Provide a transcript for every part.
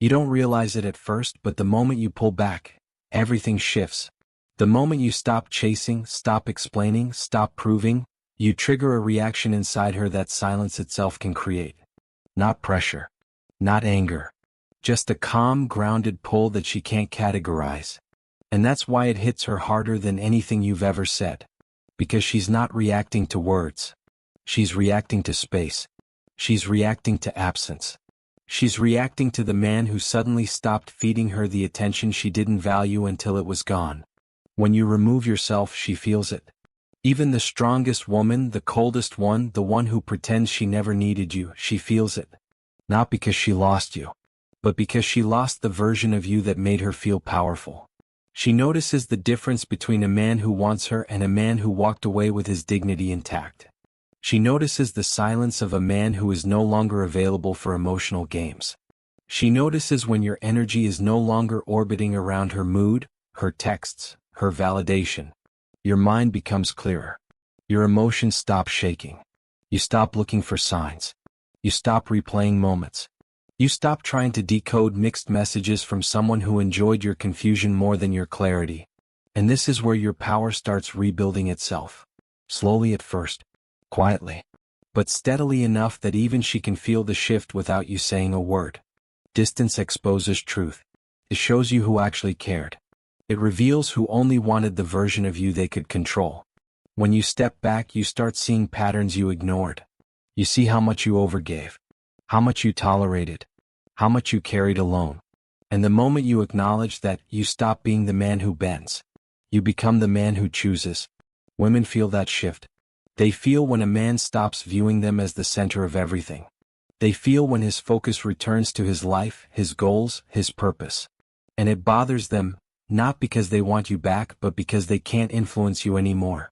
You don't realize it at first, but the moment you pull back, everything shifts. The moment you stop chasing, stop explaining, stop proving, you trigger a reaction inside her that silence itself can create. Not pressure. Not anger. Just a calm, grounded pull that she can't categorize. And that's why it hits her harder than anything you've ever said. Because she's not reacting to words. She's reacting to space. She's reacting to absence. She's reacting to the man who suddenly stopped feeding her the attention she didn't value until it was gone. When you remove yourself, she feels it. Even the strongest woman, the coldest one, the one who pretends she never needed you, she feels it. Not because she lost you, but because she lost the version of you that made her feel powerful. She notices the difference between a man who wants her and a man who walked away with his dignity intact. She notices the silence of a man who is no longer available for emotional games. She notices when your energy is no longer orbiting around her mood, her texts, her validation. Your mind becomes clearer. Your emotions stop shaking. You stop looking for signs. You stop replaying moments. You stop trying to decode mixed messages from someone who enjoyed your confusion more than your clarity. And this is where your power starts rebuilding itself. Slowly at first. Quietly. But steadily enough that even she can feel the shift without you saying a word. Distance exposes truth. It shows you who actually cared. It reveals who only wanted the version of you they could control. When you step back, you start seeing patterns you ignored. You see how much you overgave. How much you tolerated. How much you carried alone. And the moment you acknowledge that, you stop being the man who bends. You become the man who chooses. Women feel that shift. They feel when a man stops viewing them as the center of everything. They feel when his focus returns to his life, his goals, his purpose. And it bothers them, not because they want you back, but because they can't influence you anymore.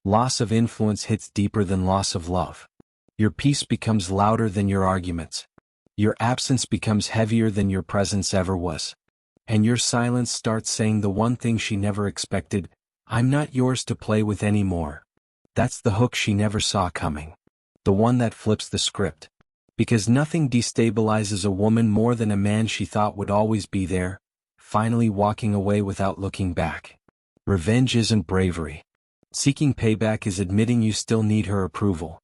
Loss of influence hits deeper than loss of love. Your peace becomes louder than your arguments. Your absence becomes heavier than your presence ever was. And your silence starts saying the one thing she never expected: I'm not yours to play with anymore. That's the hook she never saw coming. The one that flips the script. Because nothing destabilizes a woman more than a man she thought would always be there, finally walking away without looking back. Revenge isn't bravery. Seeking payback is admitting you still need her approval.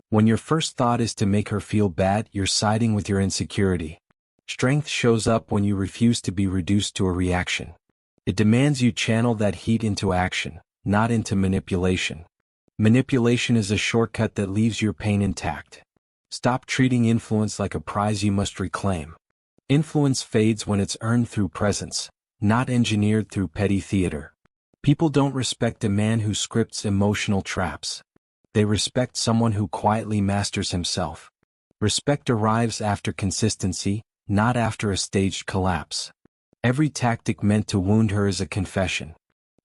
When your first thought is to make her feel bad, you're siding with your insecurity. Strength shows up when you refuse to be reduced to a reaction. It demands you channel that heat into action, not into manipulation. Manipulation is a shortcut that leaves your pain intact. Stop treating influence like a prize you must reclaim. Influence fades when it's earned through presence, not engineered through petty theater. People don't respect a man who scripts emotional traps. They respect someone who quietly masters himself. Respect arrives after consistency, not after a staged collapse. Every tactic meant to wound her is a confession.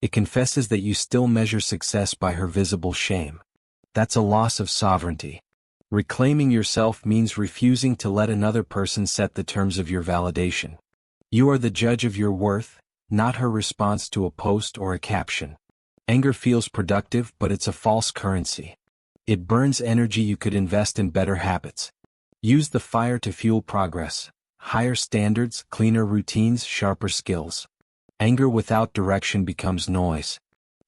It confesses that you still measure success by her visible shame. That's a loss of sovereignty. Reclaiming yourself means refusing to let another person set the terms of your validation. You are the judge of your worth, not her response to a post or a caption. Anger feels productive, but it's a false currency. It burns energy you could invest in better habits. Use the fire to fuel progress. Higher standards, cleaner routines, sharper skills. Anger without direction becomes noise.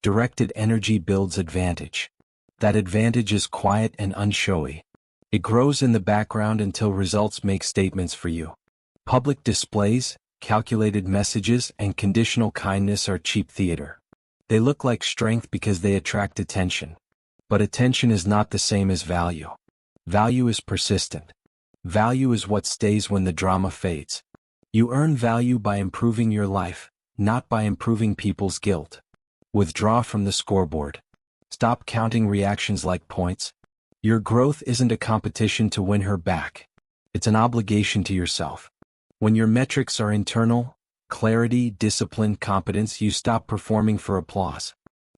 Directed energy builds advantage. That advantage is quiet and unshowy. It grows in the background until results make statements for you. Public displays, calculated messages, and conditional kindness are cheap theater. They look like strength because they attract attention. But attention is not the same as value. Value is persistent. Value is what stays when the drama fades. You earn value by improving your life, not by improving people's guilt. Withdraw from the scoreboard. Stop counting reactions like points. Your growth isn't a competition to win her back. It's an obligation to yourself. When your metrics are internal, clarity, discipline, competence, you stop performing for applause.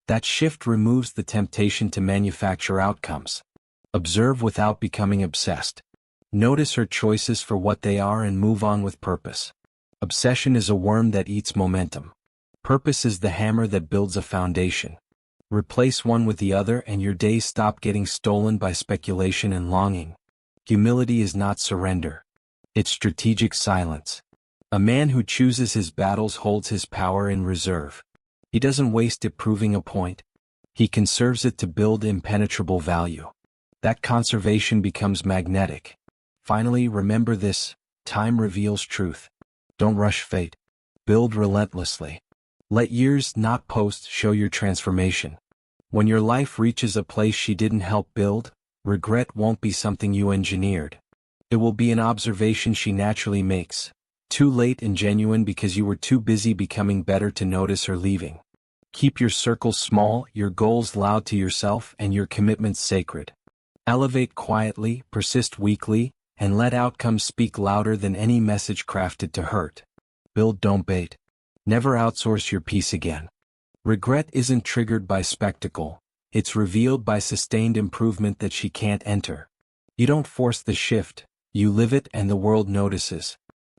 That shift removes the temptation to manufacture outcomes. Observe without becoming obsessed. Notice her choices for what they are and move on with purpose. Obsession is a worm that eats momentum. Purpose is the hammer that builds a foundation. Replace one with the other and your days stop getting stolen by speculation and longing. Humility is not surrender. It's strategic silence. A man who chooses his battles holds his power in reserve. He doesn't waste it proving a point. He conserves it to build impenetrable value. That conservation becomes magnetic. Finally, remember this: time reveals truth. Don't rush fate. Build relentlessly. Let years, not posts, show your transformation. When your life reaches a place she didn't help build, regret won't be something you engineered. It will be an observation she naturally makes, too late and genuine because you were too busy becoming better to notice her leaving. Keep your circles small, your goals loud to yourself, and your commitments sacred. Elevate quietly, persist weakly, and let outcomes speak louder than any message crafted to hurt. Build, don't bait. Never outsource your peace again. Regret isn't triggered by spectacle, it's revealed by sustained improvement that she can't enter. You don't force the shift, you live it and the world notices.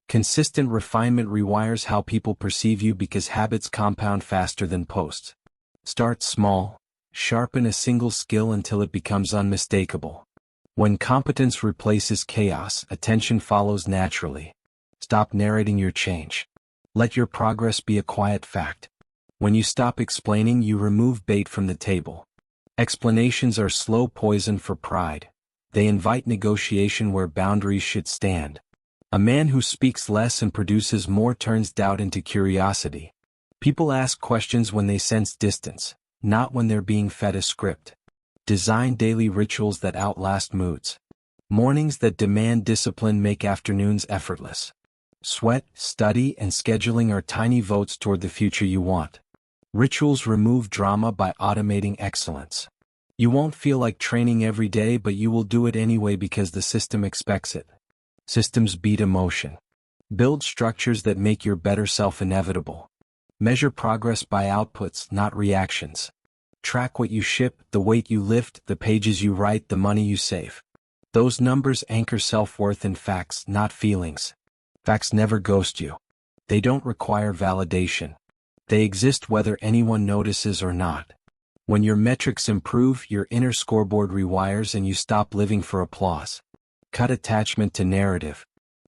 Consistent refinement rewires how people perceive you because habits compound faster than posts. Start small, sharpen a single skill until it becomes unmistakable. When competence replaces chaos, attention follows naturally. Stop narrating your change. Let your progress be a quiet fact. When you stop explaining, you remove bait from the table. Explanations are slow poison for pride. They invite negotiation where boundaries should stand. A man who speaks less and produces more turns doubt into curiosity. People ask questions when they sense distance, not when they're being fed a script. Design daily rituals that outlast moods. Mornings that demand discipline make afternoons effortless. Sweat, study, and scheduling are tiny votes toward the future you want. Rituals remove drama by automating excellence. You won't feel like training every day, but you will do it anyway because the system expects it. Systems beat emotion. Build structures that make your better self inevitable. Measure progress by outputs, not reactions. Track what you ship, the weight you lift, the pages you write, the money you save. Those numbers anchor self-worth in facts, not feelings. Facts never ghost you. They don't require validation. They exist whether anyone notices or not. When your metrics improve, your inner scoreboard rewires and you stop living for applause. Cut attachment to narrative.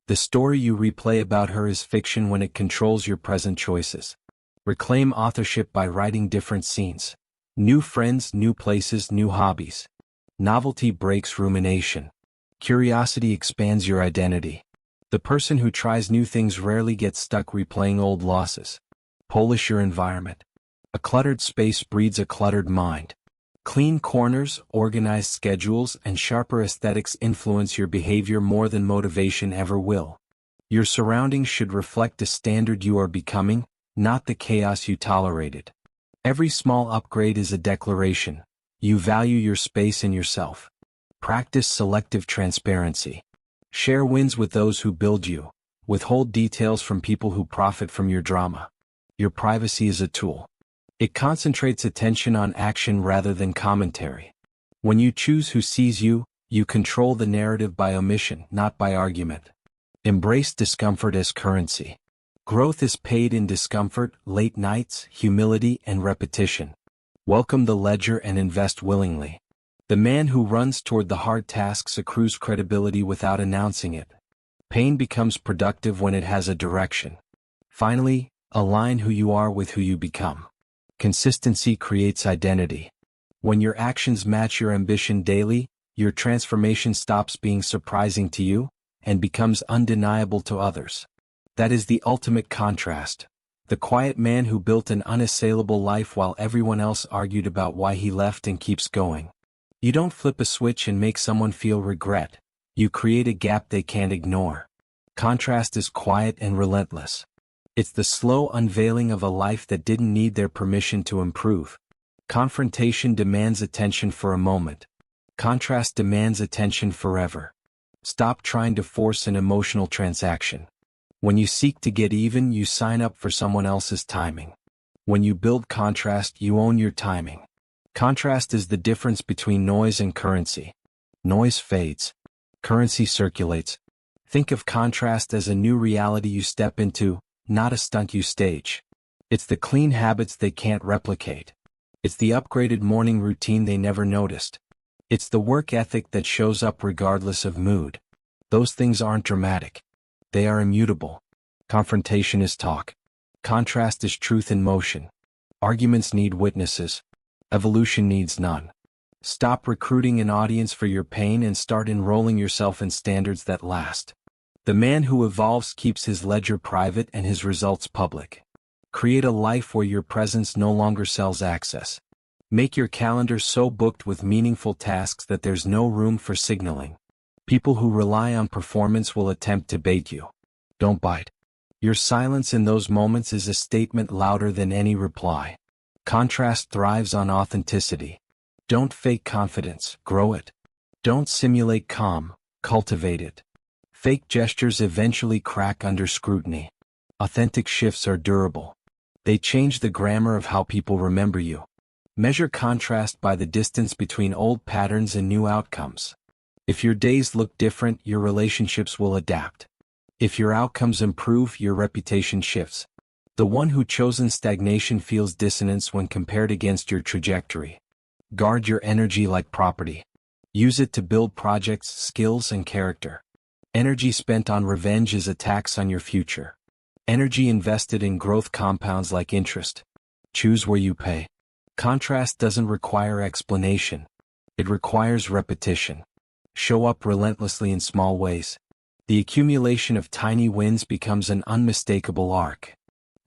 The story you replay about her is fiction when it controls your present choices. Reclaim authorship by writing different scenes. New friends, new places, new hobbies. Novelty breaks rumination. Curiosity expands your identity. The person who tries new things rarely gets stuck replaying old losses. Polish your environment. A cluttered space breeds a cluttered mind. Clean corners, organized schedules, and sharper aesthetics influence your behavior more than motivation ever will. Your surroundings should reflect the standard you are becoming, not the chaos you tolerated. Every small upgrade is a declaration. You value your space and yourself. Practice selective transparency. Share wins with those who build you. Withhold details from people who profit from your drama. Your privacy is a tool. It concentrates attention on action rather than commentary. When you choose who sees you, you control the narrative by omission, not by argument. Embrace discomfort as currency. Growth is paid in discomfort, late nights, humility, and repetition. Welcome the ledger and invest willingly. The man who runs toward the hard tasks accrues credibility without announcing it. Pain becomes productive when it has a direction. Finally, align who you are with who you become. Consistency creates identity. When your actions match your ambition daily, your transformation stops being surprising to you and becomes undeniable to others. That is the ultimate contrast. The quiet man who built an unassailable life while everyone else argued about why he left and keeps going. You don't flip a switch and make someone feel regret. You create a gap they can't ignore. Contrast is quiet and relentless. It's the slow unveiling of a life that didn't need their permission to improve. Confrontation demands attention for a moment. Contrast demands attention forever. Stop trying to force an emotional transaction. When you seek to get even, you sign up for someone else's timing. When you build contrast, you own your timing. Contrast is the difference between noise and currency. Noise fades. Currency circulates. Think of contrast as a new reality you step into, not a stunt you stage. It's the clean habits they can't replicate. It's the upgraded morning routine they never noticed. It's the work ethic that shows up regardless of mood. Those things aren't dramatic. They are immutable. Confrontation is talk. Contrast is truth in motion. Arguments need witnesses. Evolution needs none. Stop recruiting an audience for your pain and start enrolling yourself in standards that last. The man who evolves keeps his ledger private and his results public. Create a life where your presence no longer sells access. Make your calendar so booked with meaningful tasks that there's no room for signaling. People who rely on performance will attempt to bait you. Don't bite. Your silence in those moments is a statement louder than any reply. Contrast thrives on authenticity. Don't fake confidence, grow it. Don't simulate calm, cultivate it. Fake gestures eventually crack under scrutiny. Authentic shifts are durable. They change the grammar of how people remember you. Measure contrast by the distance between old patterns and new outcomes. If your days look different, your relationships will adapt. If your outcomes improve, your reputation shifts. The one who chosen stagnation feels dissonance when compared against your trajectory. Guard your energy like property. Use it to build projects, skills, and character. Energy spent on revenge is a tax on your future. Energy invested in growth compounds like interest. Choose where you pay. Contrast doesn't require explanation. It requires repetition. Show up relentlessly in small ways. The accumulation of tiny wins becomes an unmistakable arc.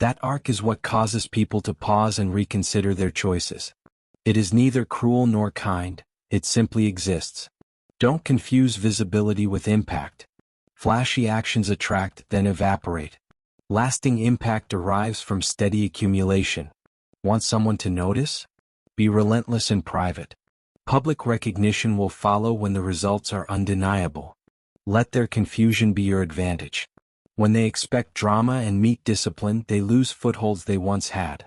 That arc is what causes people to pause and reconsider their choices. It is neither cruel nor kind, it simply exists. Don't confuse visibility with impact. Flashy actions attract, then evaporate. Lasting impact arrives from steady accumulation. Want someone to notice? Be relentless in private. Public recognition will follow when the results are undeniable. Let their confusion be your advantage. When they expect drama and meet discipline, they lose footholds they once had.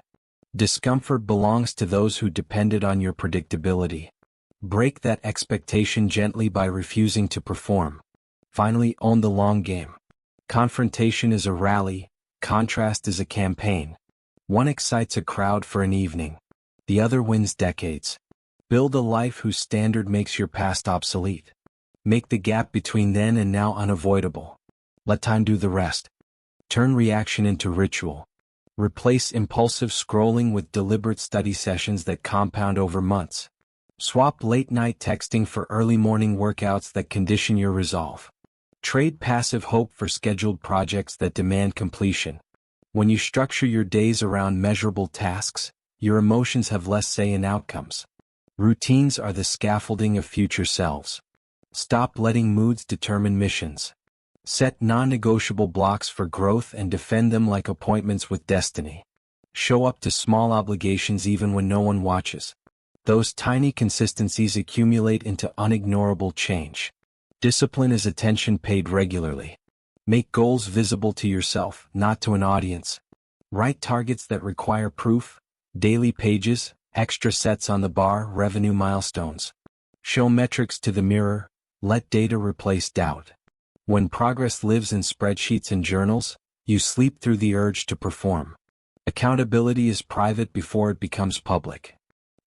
Discomfort belongs to those who depended on your predictability. Break that expectation gently by refusing to perform. Finally, own the long game. Confrontation is a rally, contrast is a campaign. One excites a crowd for an evening. The other wins decades. Build a life whose standard makes your past obsolete. Make the gap between then and now unavoidable. Let time do the rest. Turn reaction into ritual. Replace impulsive scrolling with deliberate study sessions that compound over months. Swap late-night texting for early morning workouts that condition your resolve. Trade passive hope for scheduled projects that demand completion. When you structure your days around measurable tasks, your emotions have less say in outcomes. Routines are the scaffolding of future selves. Stop letting moods determine missions. Set non-negotiable blocks for growth and defend them like appointments with destiny. Show up to small obligations even when no one watches. Those tiny consistencies accumulate into unignorable change. Discipline is attention paid regularly. Make goals visible to yourself, not to an audience. Write targets that require proof, daily pages, extra sets on the bar, revenue milestones. Show metrics to the mirror, let data replace doubt. When progress lives in spreadsheets and journals, you sleep through the urge to perform. Accountability is private before it becomes public.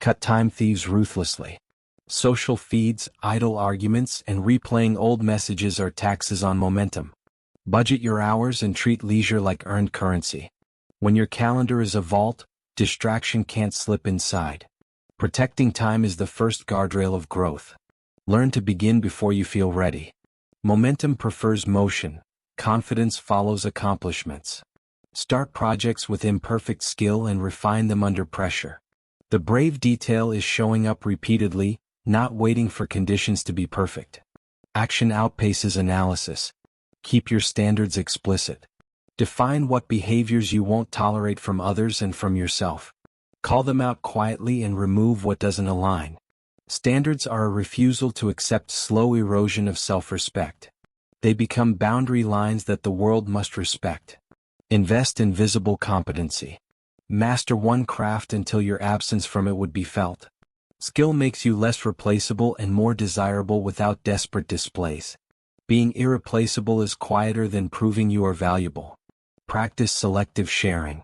Cut time thieves ruthlessly. Social feeds, idle arguments, and replaying old messages are taxes on momentum. Budget your hours and treat leisure like earned currency. When your calendar is a vault, distraction can't slip inside. Protecting time is the first guardrail of growth. Learn to begin before you feel ready. Momentum prefers motion. Confidence follows accomplishments. Start projects with imperfect skill and refine them under pressure. The brave detail is showing up repeatedly, not waiting for conditions to be perfect. Action outpaces analysis. Keep your standards explicit. Define what behaviors you won't tolerate from others and from yourself. Call them out quietly and remove what doesn't align. Standards are a refusal to accept slow erosion of self-respect. They become boundary lines that the world must respect. Invest in visible competency. Master one craft until your absence from it would be felt. Skill makes you less replaceable and more desirable without desperate displays. Being irreplaceable is quieter than proving you are valuable. Practice selective sharing.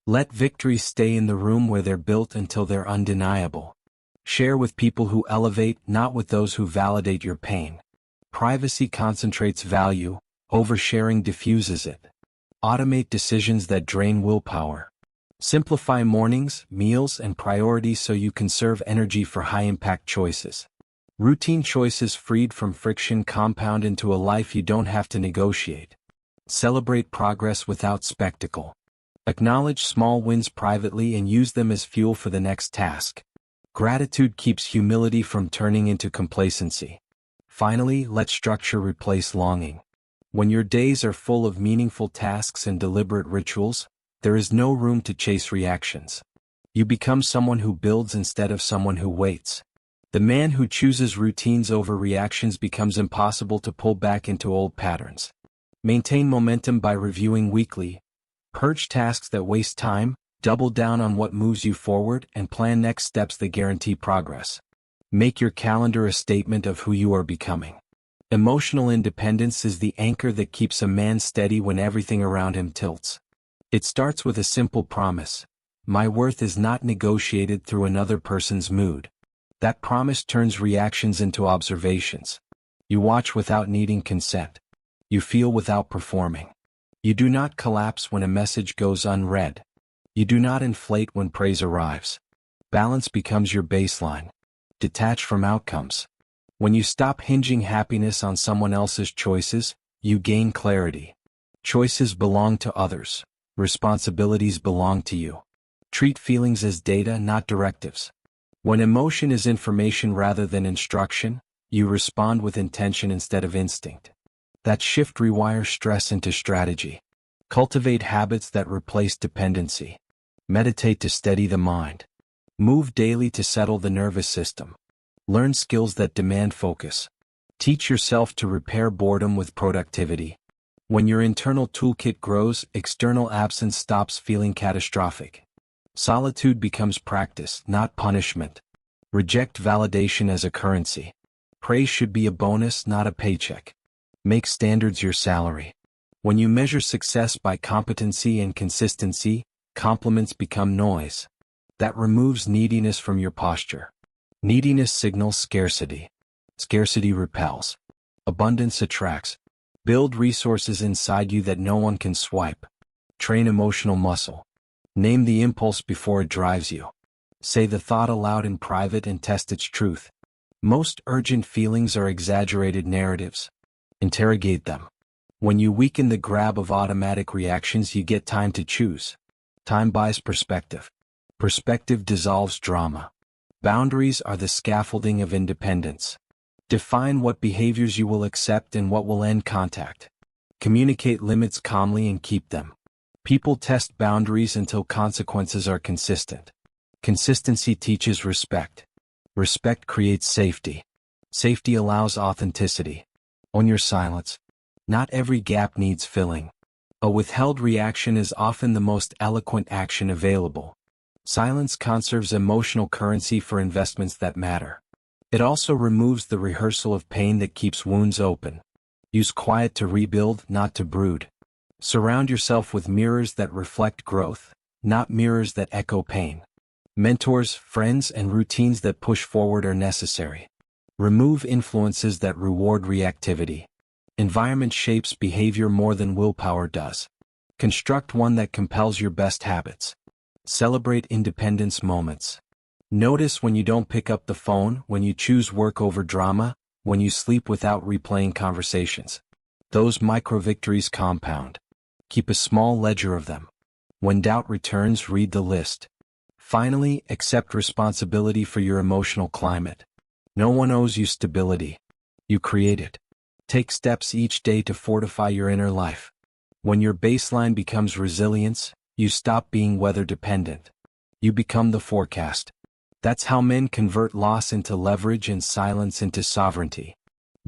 Let victories stay in the room where they're built until they're undeniable. Share with people who elevate, not with those who validate your pain. Privacy concentrates value, oversharing diffuses it. Automate decisions that drain willpower. Simplify mornings, meals, and priorities so you conserve energy for high-impact choices. Routine choices freed from friction compound into a life you don't have to negotiate. Celebrate progress without spectacle. Acknowledge small wins privately and use them as fuel for the next task. Gratitude keeps humility from turning into complacency. Finally, let structure replace longing. When your days are full of meaningful tasks and deliberate rituals, there is no room to chase reactions. You become someone who builds instead of someone who waits. The man who chooses routines over reactions becomes impossible to pull back into old patterns. Maintain momentum by reviewing weekly. Purge tasks that waste time, double down on what moves you forward, and plan next steps that guarantee progress. Make your calendar a statement of who you are becoming. Emotional independence is the anchor that keeps a man steady when everything around him tilts. It starts with a simple promise: my worth is not negotiated through another person's mood. That promise turns reactions into observations. You watch without needing consent. You feel without performing. You do not collapse when a message goes unread. You do not inflate when praise arrives. Balance becomes your baseline. Detach from outcomes. When you stop hinging happiness on someone else's choices, you gain clarity. Choices belong to others. Responsibilities belong to you. Treat feelings as data, not directives. When emotion is information rather than instruction, you respond with intention instead of instinct. That shift rewires stress into strategy. Cultivate habits that replace dependency. Meditate to steady the mind. Move daily to settle the nervous system. Learn skills that demand focus. Teach yourself to repair boredom with productivity. When your internal toolkit grows, external absence stops feeling catastrophic. Solitude becomes practice, not punishment. Reject validation as a currency. Praise should be a bonus, not a paycheck. Make standards your salary. When you measure success by competency and consistency, compliments become noise. That removes neediness from your posture. Neediness signals scarcity. Scarcity repels. Abundance attracts. Build resources inside you that no one can swipe. Train emotional muscle. Name the impulse before it drives you. Say the thought aloud in private and test its truth. Most urgent feelings are exaggerated narratives. Interrogate them. When you weaken the grab of automatic reactions, you get time to choose. Time buys perspective. Perspective dissolves drama. Boundaries are the scaffolding of independence. Define what behaviors you will accept and what will end contact. Communicate limits calmly and keep them. People test boundaries until consequences are consistent. Consistency teaches respect. Respect creates safety. Safety allows authenticity. Own your silence. Not every gap needs filling. A withheld reaction is often the most eloquent action available. Silence conserves emotional currency for investments that matter. It also removes the rehearsal of pain that keeps wounds open. Use quiet to rebuild, not to brood. Surround yourself with mirrors that reflect growth, not mirrors that echo pain. Mentors, friends, and routines that push forward are necessary. Remove influences that reward reactivity. Environment shapes behavior more than willpower does. Construct one that compels your best habits. Celebrate independence moments. Notice when you don't pick up the phone, when you choose work over drama, when you sleep without replaying conversations. Those micro-victories compound. Keep a small ledger of them. When doubt returns, read the list. Finally, accept responsibility for your emotional climate. No one owes you stability. You create it. Take steps each day to fortify your inner life. When your baseline becomes resilience, you stop being weather dependent. You become the forecast. That's how men convert loss into leverage and silence into sovereignty.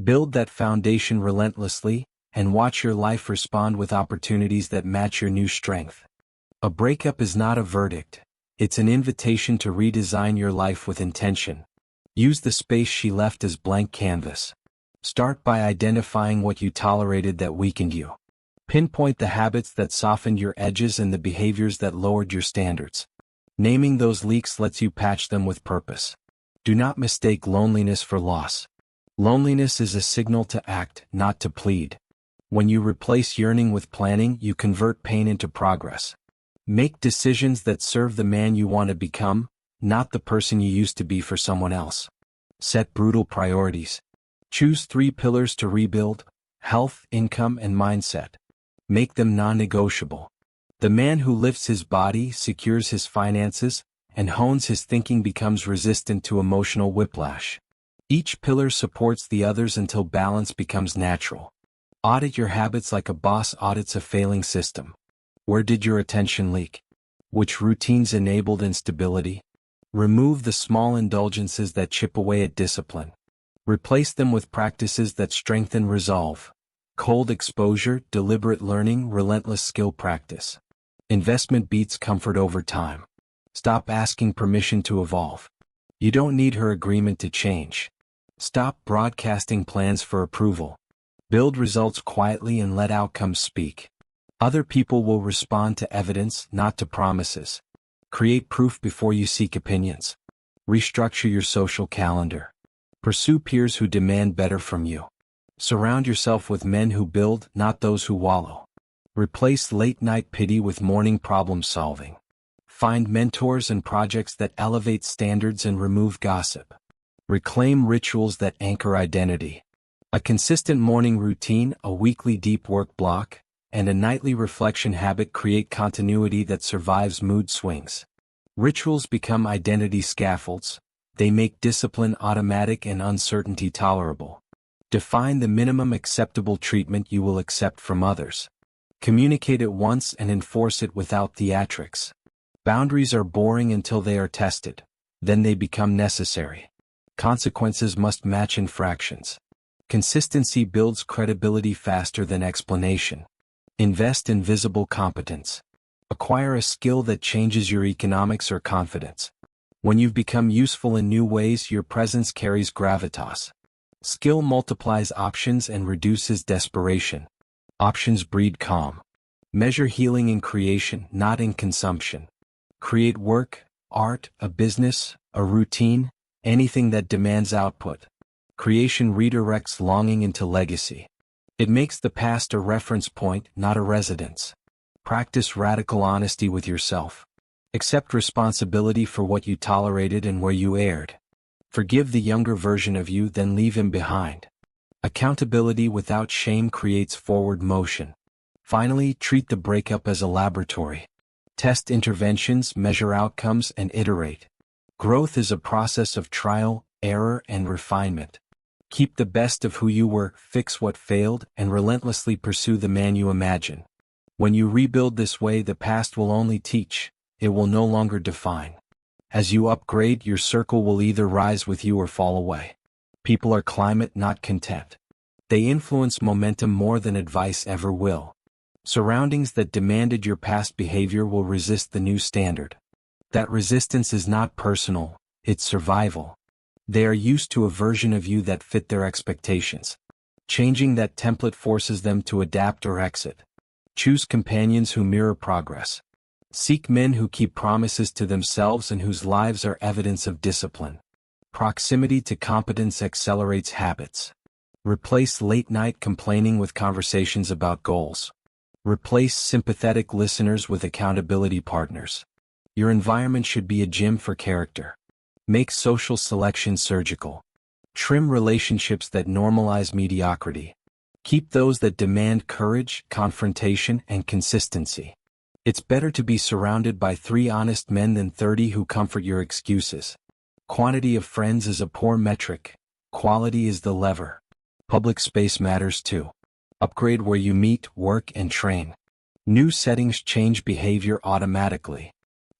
Build that foundation relentlessly, and watch your life respond with opportunities that match your new strength. A breakup is not a verdict. It's an invitation to redesign your life with intention. Use the space she left as blank canvas. Start by identifying what you tolerated that weakened you. Pinpoint the habits that softened your edges and the behaviors that lowered your standards. Naming those leaks lets you patch them with purpose. Do not mistake loneliness for loss. Loneliness is a signal to act, not to plead. When you replace yearning with planning, you convert pain into progress. Make decisions that serve the man you want to become, not the person you used to be for someone else. Set brutal priorities. Choose 3 pillars to rebuild: health, income, and mindset. Make them non-negotiable. The man who lifts his body, secures his finances, and hones his thinking becomes resistant to emotional whiplash. Each pillar supports the others until balance becomes natural. Audit your habits like a boss audits a failing system. Where did your attention leak? Which routines enabled instability? Remove the small indulgences that chip away at discipline. Replace them with practices that strengthen resolve. Cold exposure, deliberate learning, relentless skill practice. Investment beats comfort over time. Stop asking permission to evolve. You don't need her agreement to change. Stop broadcasting plans for approval. Build results quietly and let outcomes speak. Other people will respond to evidence, not to promises. Create proof before you seek opinions. Restructure your social calendar. Pursue peers who demand better from you. Surround yourself with men who build, not those who wallow. Replace late-night pity with morning problem-solving. Find mentors and projects that elevate standards and remove gossip. Reclaim rituals that anchor identity. A consistent morning routine, a weekly deep work block, and a nightly reflection habit create continuity that survives mood swings. Rituals become identity scaffolds. They make discipline automatic and uncertainty tolerable. Define the minimum acceptable treatment you will accept from others. Communicate it once and enforce it without theatrics. Boundaries are boring until they are tested. Then they become necessary. Consequences must match infractions. Consistency builds credibility faster than explanation. Invest in visible competence. Acquire a skill that changes your economics or confidence. When you've become useful in new ways, your presence carries gravitas. Skill multiplies options and reduces desperation. Options breed calm. Measure healing in creation, not in consumption. Create work, art, a business, a routine, anything that demands output. Creation redirects longing into legacy. It makes the past a reference point, not a residence. Practice radical honesty with yourself. Accept responsibility for what you tolerated and where you erred. Forgive the younger version of you, then leave him behind. Accountability without shame creates forward motion. Finally, treat the breakup as a laboratory. Test interventions, measure outcomes, and iterate. Growth is a process of trial, error, and refinement. Keep the best of who you were, fix what failed, and relentlessly pursue the man you imagine. When you rebuild this way, the past will only teach. It will no longer define. As you upgrade, your circle will either rise with you or fall away. People are climate, not content. They influence momentum more than advice ever will. Surroundings that demanded your past behavior will resist the new standard. That resistance is not personal, it's survival. They are used to a version of you that fit their expectations. Changing that template forces them to adapt or exit. Choose companions who mirror progress. Seek men who keep promises to themselves and whose lives are evidence of discipline. Proximity to competence accelerates habits. Replace late-night complaining with conversations about goals. Replace sympathetic listeners with accountability partners. Your environment should be a gym for character. Make social selection surgical. Trim relationships that normalize mediocrity. Keep those that demand courage, confrontation, and consistency. It's better to be surrounded by 3 honest men than 30 who comfort your excuses. Quantity of friends is a poor metric. Quality is the lever. Public space matters too. Upgrade where you meet, work, and train. New settings change behavior automatically.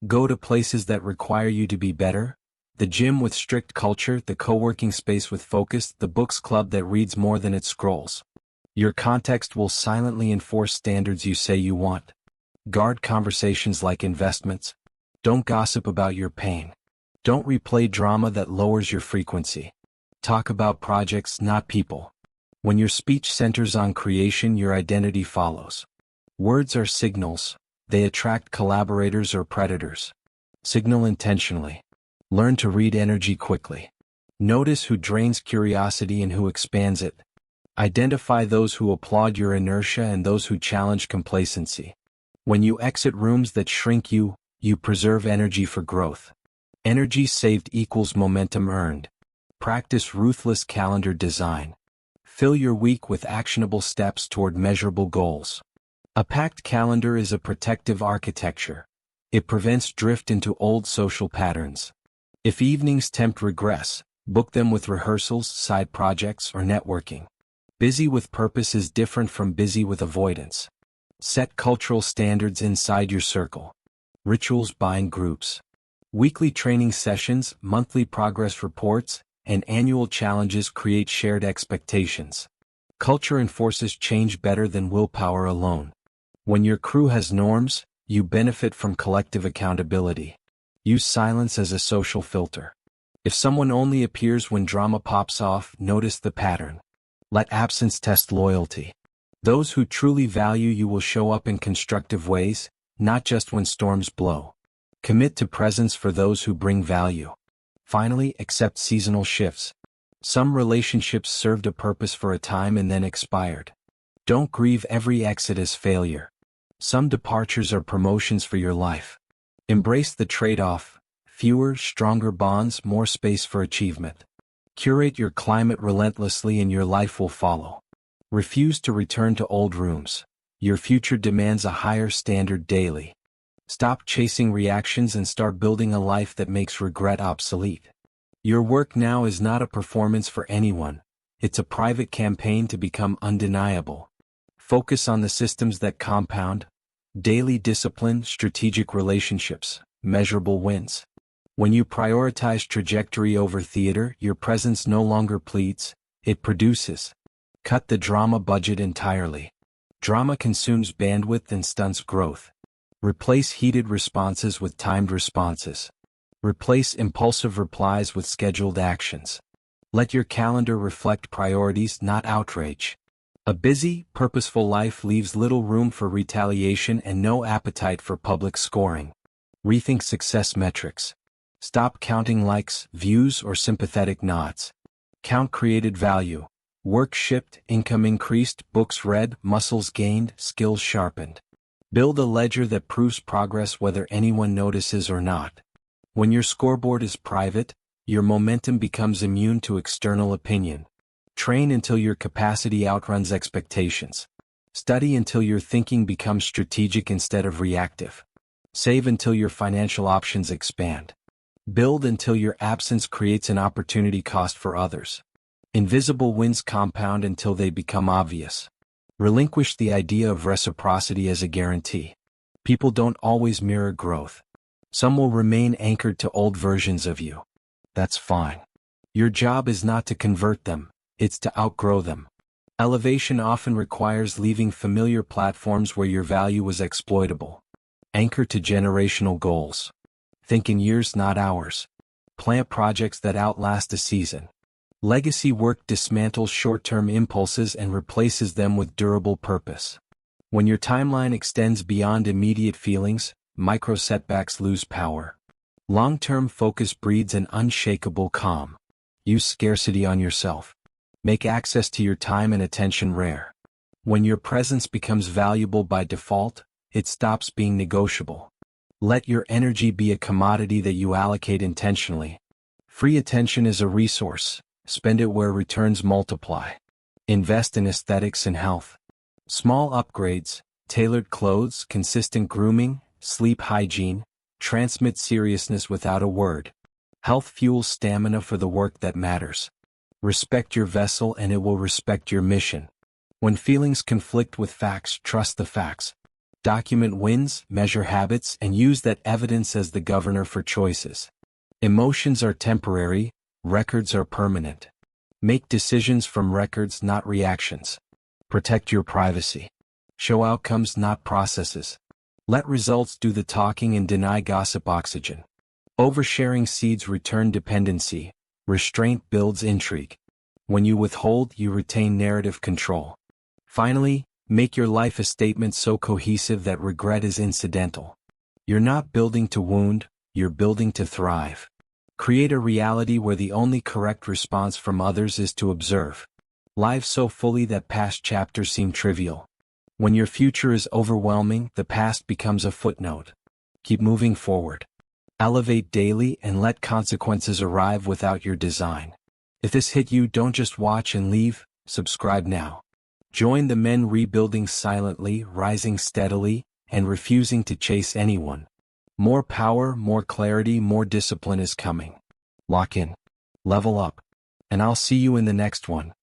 Go to places that require you to be better. The gym with strict culture, the co-working space with focus, the books club that reads more than it scrolls. Your context will silently enforce standards you say you want. Guard conversations like investments. Don't gossip about your pain. Don't replay drama that lowers your frequency. Talk about projects, not people. When your speech centers on creation, your identity follows. Words are signals. They attract collaborators or predators. Signal intentionally. Learn to read energy quickly. Notice who drains curiosity and who expands it. Identify those who applaud your inertia and those who challenge complacency. When you exit rooms that shrink you, you preserve energy for growth. Energy saved equals momentum earned. Practice ruthless calendar design. Fill your week with actionable steps toward measurable goals. A packed calendar is a protective architecture. It prevents drift into old social patterns. If evenings tempt regress, book them with rehearsals, side projects, or networking. Busy with purpose is different from busy with avoidance. Set cultural standards inside your circle. Rituals bind groups. Weekly training sessions, monthly progress reports, and annual challenges create shared expectations. Culture enforces change better than willpower alone. When your crew has norms, you benefit from collective accountability. Use silence as a social filter. If someone only appears when drama pops off, notice the pattern. Let absence test loyalty. Those who truly value you will show up in constructive ways, not just when storms blow. Commit to presence for those who bring value. Finally, accept seasonal shifts. Some relationships served a purpose for a time and then expired. Don't grieve every exit as failure. Some departures are promotions for your life. Embrace the trade-off: fewer, stronger bonds, more space for achievement. Curate your climate relentlessly and your life will follow. Refuse to return to old rooms. Your future demands a higher standard daily. Stop chasing reactions and start building a life that makes regret obsolete. Your work now is not a performance for anyone. It's a private campaign to become undeniable. Focus on the systems that compound: daily discipline, strategic relationships, measurable wins. When you prioritize trajectory over theater, your presence no longer pleads, it produces. Cut the drama budget entirely. Drama consumes bandwidth and stunts growth. Replace heated responses with timed responses. Replace impulsive replies with scheduled actions. Let your calendar reflect priorities, not outrage. A busy, purposeful life leaves little room for retaliation and no appetite for public scoring. Rethink success metrics. Stop counting likes, views, or sympathetic nods. Count created value. Work shipped, income increased, books read, muscles gained, skills sharpened. Build a ledger that proves progress whether anyone notices or not. When your scoreboard is private, your momentum becomes immune to external opinion. Train until your capacity outruns expectations. Study until your thinking becomes strategic instead of reactive. Save until your financial options expand. Build until your absence creates an opportunity cost for others. Invisible wins compound until they become obvious. Relinquish the idea of reciprocity as a guarantee. People don't always mirror growth. Some will remain anchored to old versions of you. That's fine. Your job is not to convert them, it's to outgrow them. Elevation often requires leaving familiar platforms where your value was exploitable. Anchor to generational goals. Think in years, not hours. Plant projects that outlast a season. Legacy work dismantles short-term impulses and replaces them with durable purpose. When your timeline extends beyond immediate feelings, micro setbacks lose power. Long-term focus breeds an unshakable calm. Use scarcity on yourself. Make access to your time and attention rare. When your presence becomes valuable by default, it stops being negotiable. Let your energy be a commodity that you allocate intentionally. Free attention is a resource. Spend it where returns multiply. Invest in aesthetics and health. Small upgrades, tailored clothes, consistent grooming, sleep hygiene, transmit seriousness without a word. Health fuels stamina for the work that matters. Respect your vessel and it will respect your mission. When feelings conflict with facts, trust the facts. Document wins, measure habits, and use that evidence as the governor for choices. Emotions are temporary, records are permanent. Make decisions from records, not reactions. Protect your privacy. Show outcomes, not processes. Let results do the talking and deny gossip oxygen. Oversharing seeds return dependency. Restraint builds intrigue. When you withhold, you retain narrative control. Finally, make your life a statement so cohesive that regret is incidental. You're not building to wound, you're building to thrive. Create a reality where the only correct response from others is to observe. Live so fully that past chapters seem trivial. When your future is overwhelming, the past becomes a footnote. Keep moving forward. Elevate daily and let consequences arrive without your design. If this hit you, don't just watch and leave, subscribe now. Join the men rebuilding silently, rising steadily, and refusing to chase anyone. More power, more clarity, more discipline is coming. Lock in. Level up. And I'll see you in the next one.